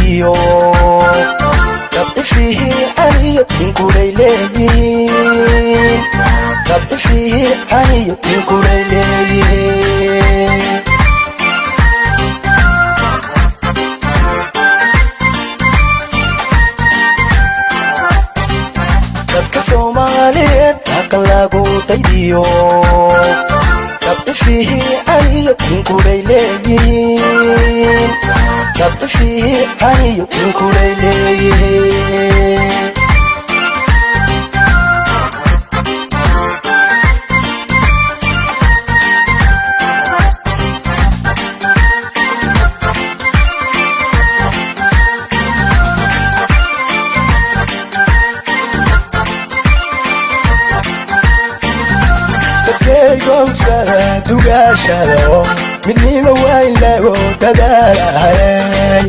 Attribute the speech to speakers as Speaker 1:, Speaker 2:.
Speaker 1: daydiyo dabcifihi aniyatinkulayleeyiin dabcifihi aniyatinkulayleeyiin dadka Soomaaliyeed halkan lagu daydiyo dabcifihi aniyatinkulayleeyiin dabcifihi aniyatinkulayleeyiin dugaashado midnimo waa in lagu dadaalahay